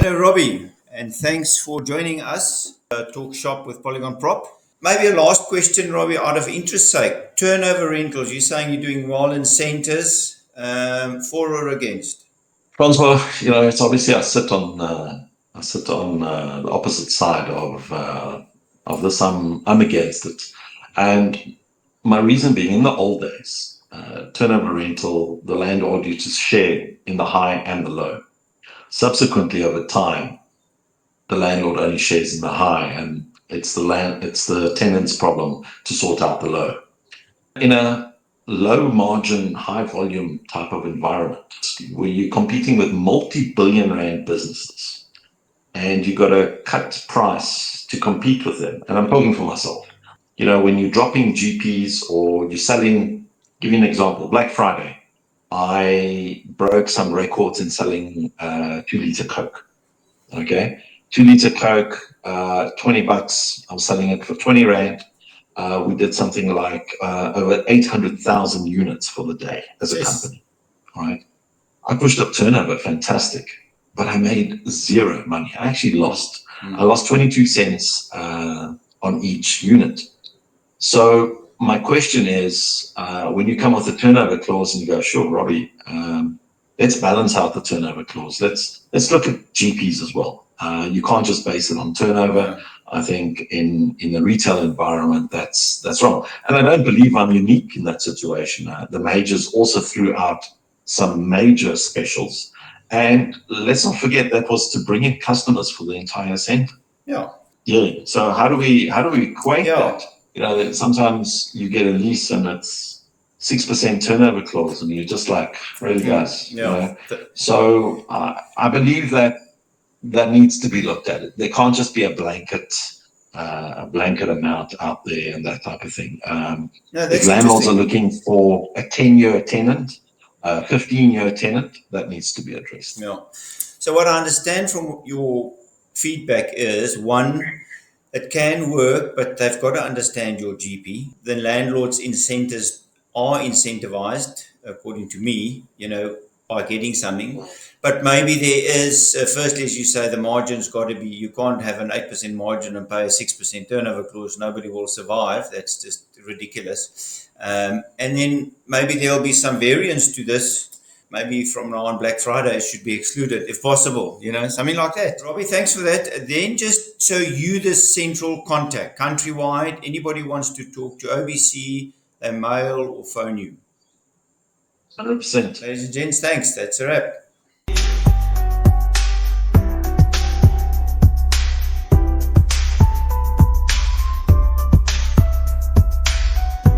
Hello, Robbie, and thanks for joining us. Talk shop with PolygonProp. Maybe a last question, Robbie, out of interest sake. Turnover rentals, you're saying you're doing well in centers, for or against? Francois, it's obviously I sit on the opposite side of this. I'm against it, and my reason being, in the old days, turnover rental, the landlord used to share in the high and the low. Subsequently, over time, the landlord only shares in the high, and it's the tenant's problem to sort out the low. In a low margin, high volume type of environment where you're competing with multi-billion rand businesses and you got to cut price to compete with them. And I'm talking for myself. When you're dropping GPs or you're selling, give you an example, Black Friday, I broke some records in selling 2-liter Coke. Okay. 2-liter Coke, $20. I was selling it for 20 Rand. We did something like over 800,000 units for the day as a company, right? I pushed up turnover, fantastic, but I made zero money. I actually lost. I lost 22 cents on each unit. So my question is, when you come with a turnover clause and you go, sure, Robbie, let's balance out the turnover clause. Let's look at GPs as well. You can't just base it on turnover. I think in the retail environment, that's wrong. And I don't believe I'm unique in that situation. The majors also threw out some major specials. And let's not forget that was to bring in customers for the entire center. Yeah. So how do we equate that? Sometimes you get a lease and it's 6% turnover clause, and you're just like, really, guys? So I believe that needs to be looked at. There can't just be a blanket amount out there and that type of thing. If landlords are looking for a 10-year tenant, a 15-year tenant, that needs to be addressed. Yeah. So what I understand from your feedback is, one, it can work, but they've got to understand your GP. The landlords' incentives are incentivized, according to me, by getting something. But maybe there is, firstly, as you say, the margin's got to be, you can't have an 8% margin and pay a 6% turnover clause. Nobody will survive. That's just ridiculous. And then maybe there'll be some variance to this. Maybe from now on, Black Friday it should be excluded if possible, something like that. Robbie, thanks for that. Then just so you the central contact, countrywide, anybody wants to talk to OBC, they mail or phone you. 100%. Ladies and gents, thanks. That's a wrap.